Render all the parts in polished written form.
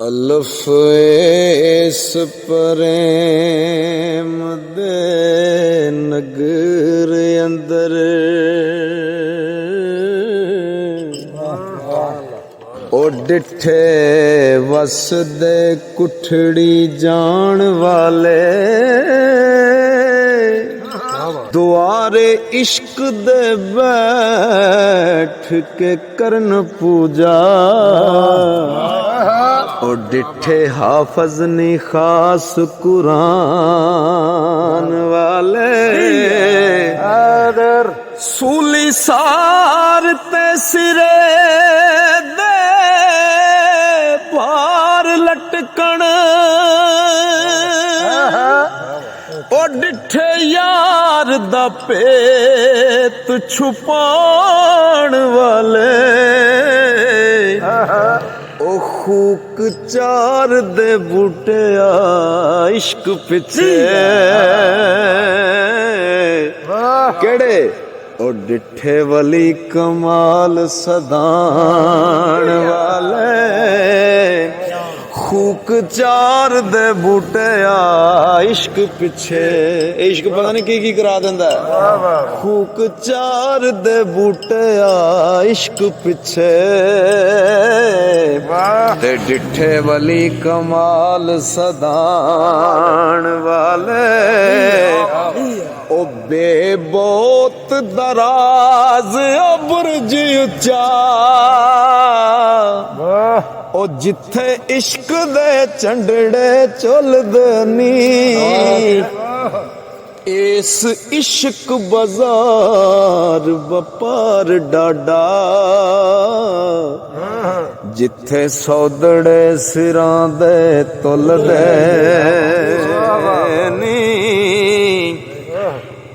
ਅਲਫ ਇਸ ਪ੍ਰੇਮ ਦੇ ਨਗਰ ਅੰਦਰ ਉਹ ਡਿਠੇ ਵਸਦੇ ਕੁਠੜੀ ਜਾਣ ਵਾਲੇ ਦੁਆਰੇ ਇਸ਼ਕ ਦੇ ਬੈਠ ਕੇ ਕਰਨ ਪੂਜਾ ਉਹ ਡਿਠੇ ਹਾਫਜ਼ ਨੀ ਖਾਸ ਕੁਰਾਨ ਵਾਲੇ ਸੂਲੀ ਸਾਰ ਤੇ ਸਿਰੇ ਦੇ ਭਾਰ ਲਟਕਣ ਉਹ ਡਿਠੇ ਯਾਰ ਦਾ ਪੇਤ ਛੁਪਾਉਣ ਵਾਲੇ ਉਹ ਖੂਕ ਚਾਰ ਦੇ ਬੂਟਿਆ ਇਸ਼ਕ ਪਿੱਛੇ ਕਿਹੜੇ ਉਹ ਡਿਠੇ ਵਲੀ ਕਮਾਲ ਸਦਾਨ ਵਾਲੇ ਖੂਕ ਚਾਰ ਦੇ ਬੂਟਿਆ ਇਸ਼ਕ ਪਿੱਛੇ ਇਸ਼ਕ ਪਤਾ ਨਹੀਂ ਕੀ ਕਰਾ ਦਿੰਦਾ ਖੂਕ ਚਾਰ ਦੇ ਬੂਟਿਆ ਇਸ਼ਕ ਪਿੱਛੇ ਤੇ ਡਿਠੇ ਵਲੀ ਕਮਾਲ ਸਦਾਨ ਵਾਲੇ ਉਹ ਬੇਬੋਤ ਦਰਾਜ਼ ਬੁਰਜ ਉੱਚਾ ਉਹ ਜਿੱਥੇ ਇਸ਼ਕ ਦੇ ਚੰਡੜੇ ਝੁੱਲਦੇ ਨੀ ਇਸ ਇਸ਼ਕ ਬਾਜ਼ਾਰ ਵਪਾਰ ਡਾਡਾ ਜਿੱਥੇ ਸੌਦੜੇ ਸਿਰਾਂ ਦੇ ਤੁਲਦੇ ਨੀ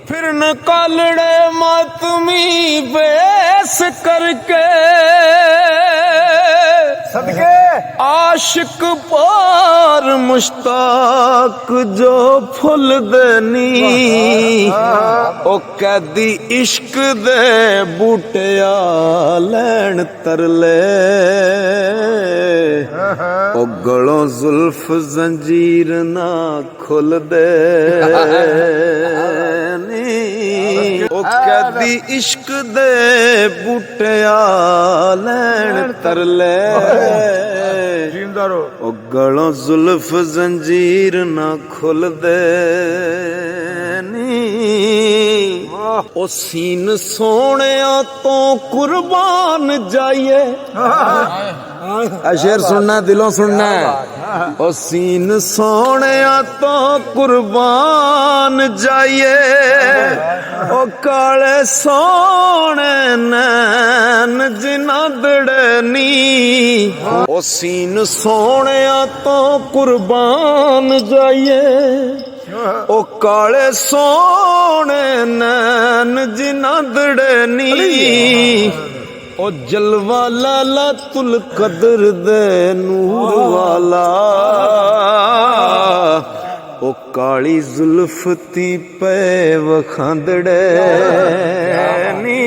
ਫਿਰਨ ਕਾਲੜੇ ਮਾਤਮੀ ਵੇਸ ਕਰਕੇ ਸਦਕੇ ਆਸ਼ਿਕ ਪਾਰ ਮੁਸ਼ਤਾਕ ਜੋ ਫੁੱਲਦੇ ਨੀ ਉਹ ਕੈਦੀ ਇਸ਼ਕ ਦੇ ਬੂਟਿਆ ਲੈਣ ਤਰਲੇ ਉਹ ਗਲੋਂ ਜ਼ੁਲਫ ਜ਼ੰਜੀਰ ਨਾ ਖੁੱਲਦੇ ਨੀ ਉਹ ਕੈਦੀ ਇਸ਼ਕ ਦੇ ਬੂਟਿਆ ਲੈਣ ਤਰਲੇ ਉਹ ਗਲੋਂ ਜ਼ੁਲਫ ਜ਼ੰਜੀਰ ਨਾ ਖੁੱਲਦੇ ਨੀ ਉਹ ਸੀਨ ਸੋਹਣਿਆਂ ਤੋਂ ਕੁਰਬਾਨ ਜਾਈਏ शेर सुनना दिलों सुनना है और सीन सोनिया तो कुर्बान जाइए ओ काले सोने नैन जिना दड़नी ओ सीन सोनिया तो कुर्बान जाइए ओ काले सोने नैन जिना दड़नी ओ जलवा लाला तुल कदर दे नूर वाला ओ काली जुल्फती पे वखांदड़े नी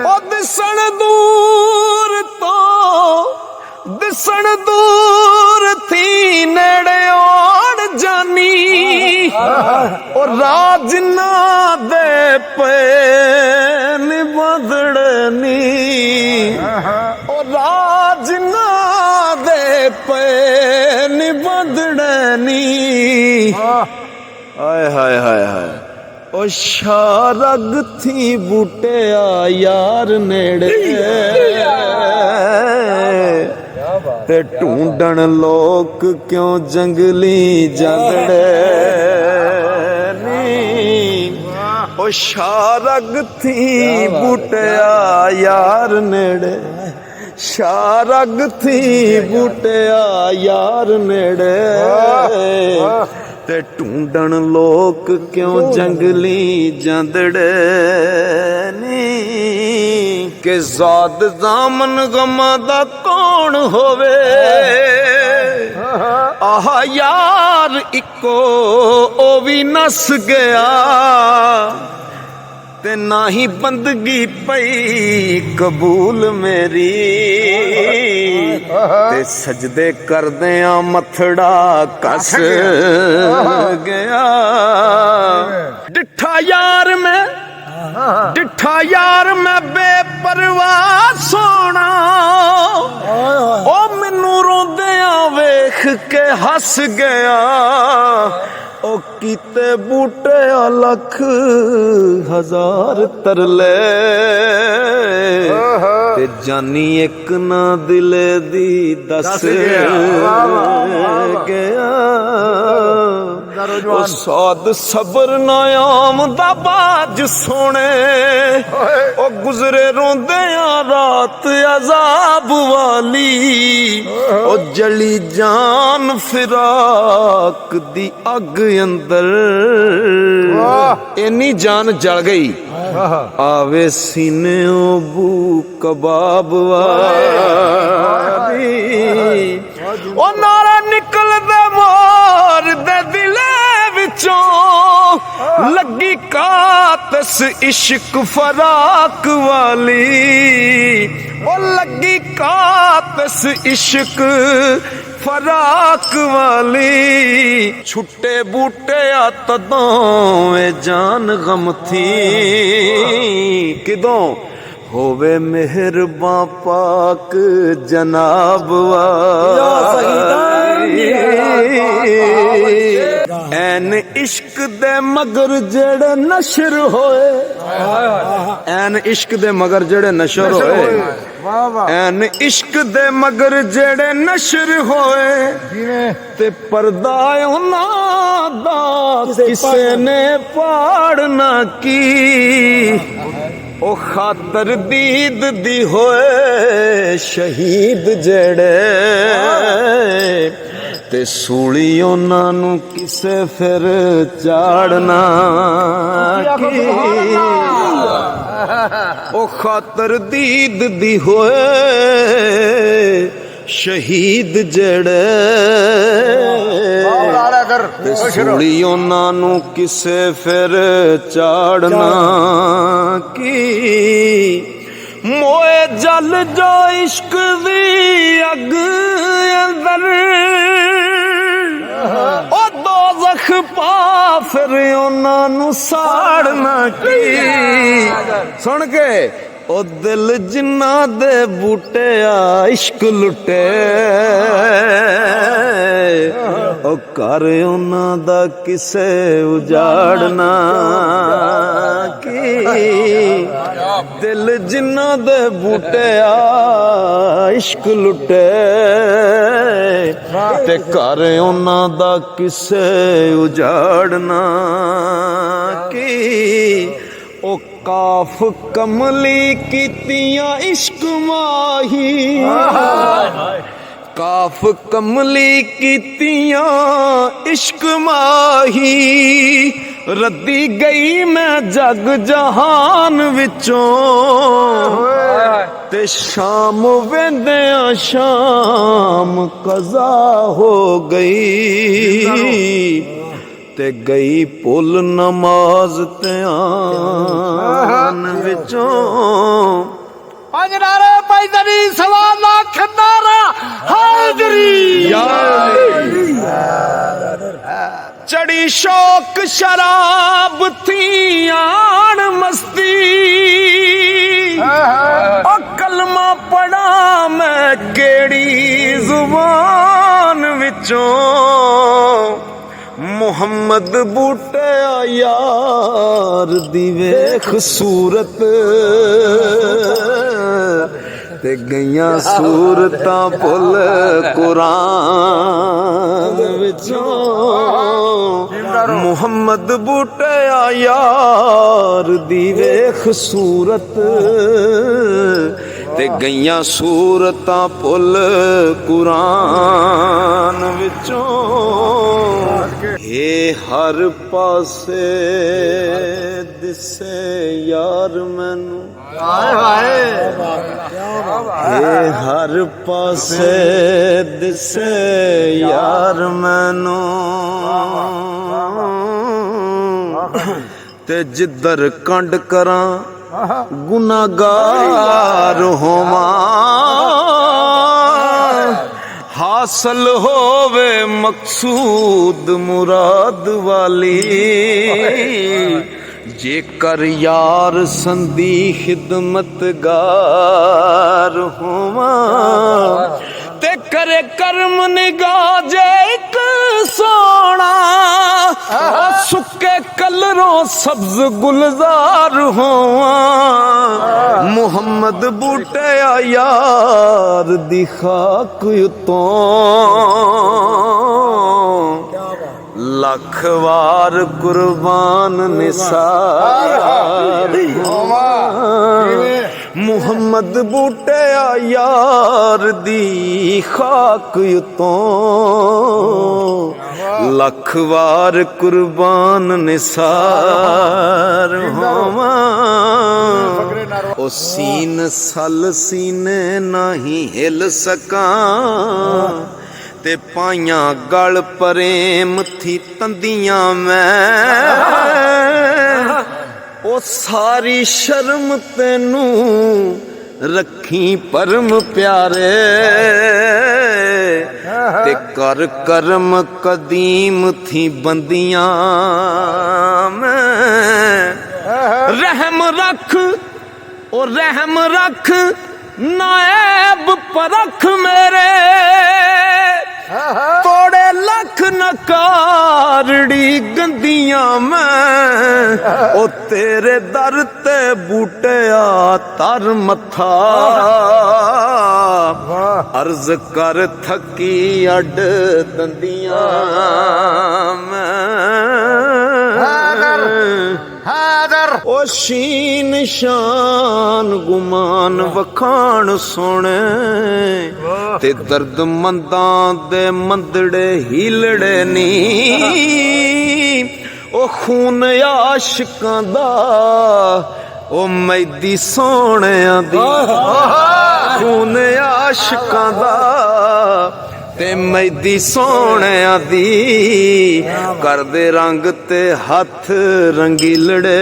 ओ दिसण दूर थी नेड़े ओड़ जानी ओ राजना दे पे बदड़नी ओ राजना दे पे बदड़नी हाय हाय हाय हाय ओ शारग थी बूटिया यार नेड़े ते ढूंढन लोक क्यों जंगली जंगड़े ओ शारग थी बूटिया यार नेड़े शारग थी बूटिया यार नेड़े ते ढूंढन लोक क्यों जंगली जंदड़े नी के ज़ाद ज़ामन गमा दा कौन होवे आह यार इको ओ भी नस गया ते ना ही बंदगी पई कबूल मेरी ते सजदे करदियां मथड़ा कस गया। डिठा यार मैं बेपरवाह सोना ओ मैनू रोंदियां वेख के हस गया। ओ कीते बूटे लख हजार तरले ते जानी एक ना दिले दी दस गया। ओ साद सबर नायाम दा बाज सोने ओ गुजरे रोंदे रात अजाब वाली ओ जली जान फिराक दी अग अंदर इन्नी जान जल गई आवे सीने बू कबाब वाली ओ नारा निकल दे मोर दे दिले विचों लगी कातस इश्क फराक वाली ओ लगी कातस इश्क फराक वाली। छुट्टे बूटे तदों जान गम थी किदों होवे मेहरबां पाक जनाब ऐन इश्क दे मगर जेड़े नशर होए ऐन इश्क दे मगर जेड़े नशर होए ऐन इश्क दे मगर जेड़े नशर होए ते पर्दा उन्हां दा किसे ने पाड़ ना की ओ खातर दीद दी होए शहीद जेड़े ते सूली उन्हां नू किसे फिर चाड़ना की ओ खातर दीद दी होए शहीद जेड़े ते सूली उन्हां नू किसे फिर चाड़ना की। मोए जल जो इश्क दी अग अंदर ओ दोज़ख पा फिर उन्हां नू साड़ना की। सुन के ओ दिल जिन्ना दे बूटे इश्क लुटे ओ कर उन्हां दा किसे उजाड़ना की। दिल जिन्ना दे बूटे इश्क लुटे ते कर उन्हां दा किसे उजाड़ना की। ओ काफ कमली कीतियां इश्क माही काफ कमली कीतियां इश्क माही रद्दी गई मैं जग जहान विचों ते शाम वेंदियां शाम कज़ा हो गई ते गई पुल नमाज ध्यान विचों। पंज नारे पैदरी सवा लाख नारा हाजरी चढ़ी शौक शराब थी आन मस्ती ओ कलमा पढ़ा मैं केड़ी जुबान विचों मुहम्मद बूटे यार दी वेख सूरत ते गईयां सूरतां पुल कुरान विचों मुहम्मद बूटे यार दी वेख सूरत ते गईयां सूरतां पुल कुरान विचों। हे हर पासे दिसे यार मैनू हे हर पासे दिसे यार मैनू ते जिधर कंड करां गुनाहगार होवां हासिल होवे मकसूद मुराद वाली जेकर यार संदी खिदमतगार होवां ते करे कर्म निगाह जे एक सोना सुके कलरों सब्ज गुलजार होवां मुहम्मद बूटे यार दी खाक उतों लख वार कुर्बान निसार मुहम्मद बूटे यार दी खाक उतों लख वार कुर्बान निसार होवां ओ सीन सल सीने नाही हिल सकां ते पाइयां गल प्रेम थी तंदियां मैं ओ सारी शर्म तेनू रखी परम प्यारे ते कर करम कदीम थी बंदियां मैं रहम रख ओ रहम रख नायब परख मेरे तोड़े लख नकारड़ी गंदियां मैं ओ तेरे दर ते बूटिया तर मथा अर्ज कर थकी अड दंदियां ओ शीन शान गुमान वखान सोने ते दर्द मंदां दे मंदड़े हिलड़े नी ओ खून आशिकां दा ओ मैदी सोहणियां दी खून आशिकां दा ते मैदी सोहणियां दी करदे रंग ते हथ रंगीलड़े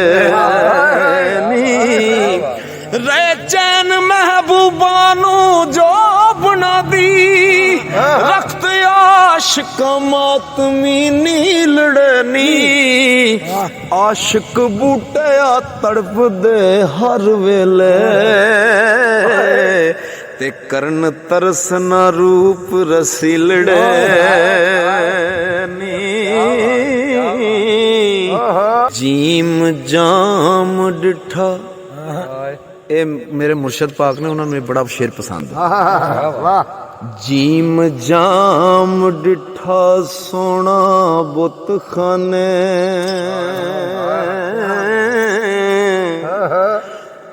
नी रे चैन महबूबा नू जो बना दी रख्त आशिक मातमी नीलड़े नी आशिक बूटिया तड़प दे हर वेले ते करन तरस न रूप रसीलड़े नी जीम जाम डिठा ए मेरे मुर्शद पाक ने उन्होंने बड़ा शेर पसंद है जीम जाम डिठा सोना बुत खाने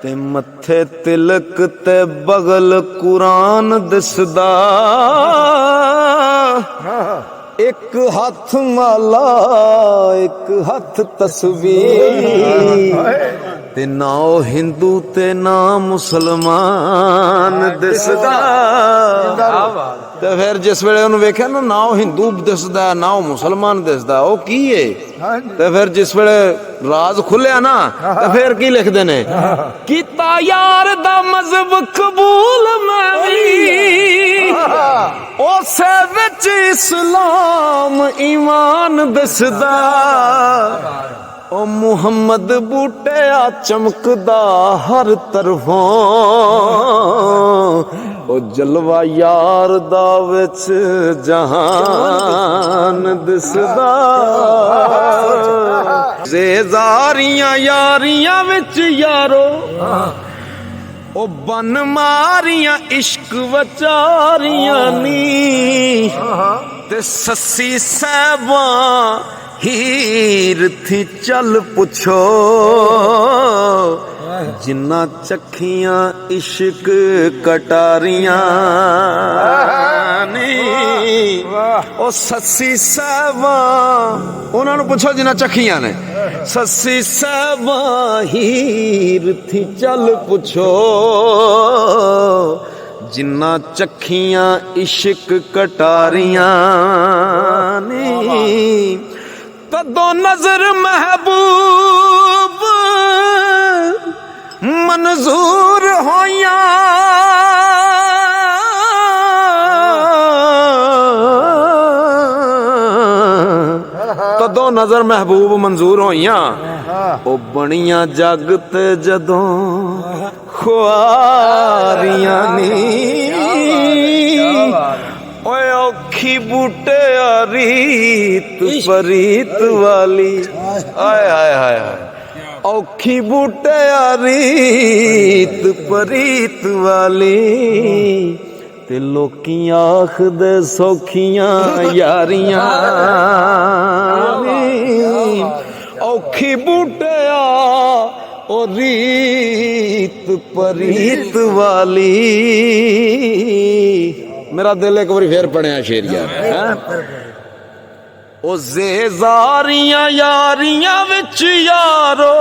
ते मथे तिलक ते बगल कुरान दिसदा एक हथ माला एक हथ तस्वीर ते ना ओ हिंदू ते ना मुसलमान दिसदा ते फिर जिस वेले उन्हें वेख्या ना ओ हिंदू दिसदा ना ओ मुसलमान दिसदा ओ की है ते फिर जिस वेले राज खुलिया ना ते फिर की लिखदे ने कीता यार दा मजहब कबूल मैं भी उसे विच इस्लाम ईमान दिसदा ओ मुहम्मद बूटिया चमकदा हर तरफों ओ जलवा यार दा विच जहान दिसदा ज़ेज़ारियां यारियां विच यारो ओ बन मारियां इश्क वचारियां नी ते सस्सी सहबा हीर थी चल पुछो जिन्ना चखियां इश्क कटारियां नी ओ सस्सी सहबा उन्होंने पुछो जिन्ना चखियां ने सस्सी सहबा हीर थी चल पुछो जिन्ना चखियां इश्क कटारियां नी तदो नजर महबूब ਮਨਜ਼ੂਰ ਹੋਈਆਂ ਤਦੋਂ ਨਜ਼ਰ ਮਹਿਬੂਬ ਮਨਜ਼ੂਰ ਹੋਈਆਂ ਉਹ ਬਣੀਆਂ ਜੱਗ ਤੇ ਜਦੋਂ ਖੁਆਰੀਆਂ ਨੀ ਓਏ ਔਖੀ ਬੂਟਿਆ ਰੀਤ ਪਰੀਤ ਵਾਲੀ ਆਏ ਹਾਏ ਹਾਏ ਔਖੀ ਬੂਟਿਆ ਰੀਤ ਪਰੀਤ ਵਾਲੀ ਤੇ ਲੋਕੀ ਆਖਦੇ ਸੌਖੀਆਂ ਯਾਰੀਆਂ ਨੀ ਔਖੀ ਬੂਟਿਆ ਉਹ ਰੀਤ ਪਰੀਤ ਵਾਲੀ मेरा दिल एक बार फिर पढ़िया शेर यार ओ ज़ेज़ारियां यारियां विच यारो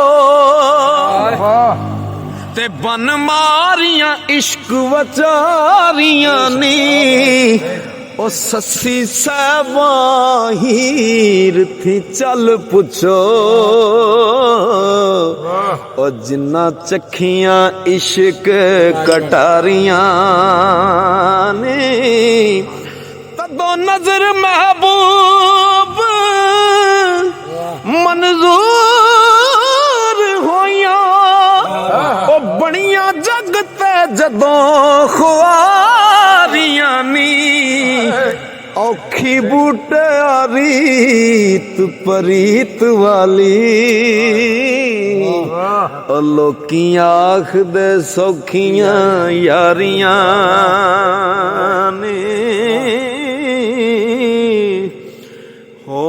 ते बन मारियां इश्क वचारियां नी ओ सस्सी साहबा हीर थी चल पुछो ओ जिन्ना चखियां इश्क कटारियां ने तदो नजर महबूब मंजूर होया ओ बनिया जग ते जदों खुआरियां नी औखी बूटिया रीत परीत वाली ओ लोकी आखदे सौखियां यारियां ने हो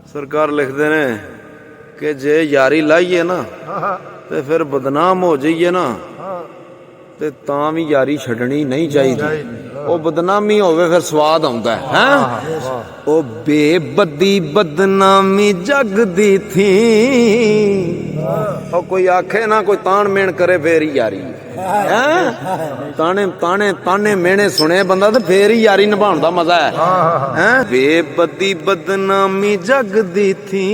सरकार लिखते ने कि जे यारी लाइए ना ते फिर बदनाम हो जाइए ना ते तां भी यारी छड़नी नहीं चाहिए ओ बदनामी होवे फिर स्वाद आउंदा है ओ बेबदी बदनामी जग दी थी ओ कोई आखे ना कोई तान मेण करे फिर ही यारी ताने ताने ताने मेने सुने बंदा तो फिर ही यारी निभाउण दा मजा है बेबदी बदनामी जग दी थी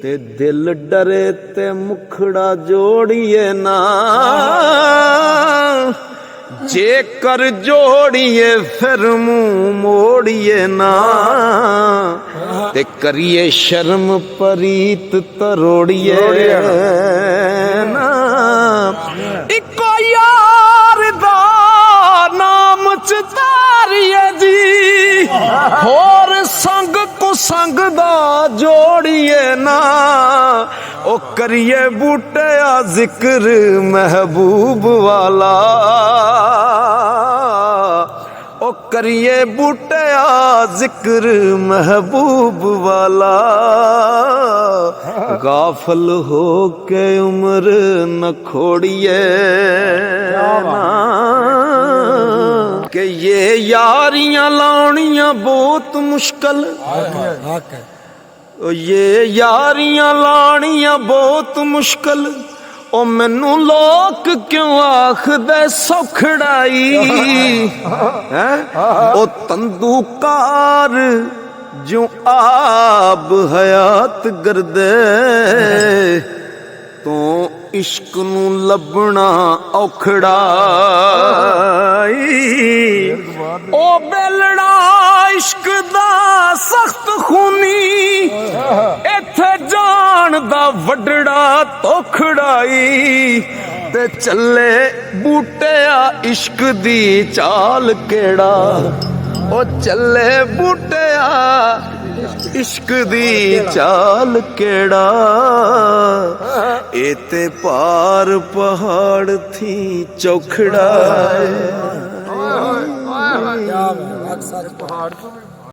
ते दिल डरे ते मुखड़ा जोड़िए ना जे कर जोड़िए फिर मुंह मोड़िए ना ते करिए शर्म परीत तरोड़िए ना इको यार दा नाम चितारिए जी होर संग को संग दा जोड़िए ना ओ करिए बूटिया जिक्र महबूब वाला ओ करिए बूटिया जिक्र महबूब वाला गाफल हो के उम्र न खोड़िए कि ये यारियां लाउनियां बहुत मुश्किल ये यारियां लानियां बहुत मुश्किल ओ मैनू लोक क्यों आखदे सौखड़ाई ओ तंदूकार जो आब हयात गर्दे तो इश्क नू लभना औखड़ाई ओ बेलड़ा इश्क दा सख्त खूनी इत्थे जान दा वडड़ा तोखड़ाई ते चले बूटिया इश्क दी चाल केड़ा ओ चले बूटिया इश्क दी चाल केड़ा एते पार पहाड़ थी चौखड़ा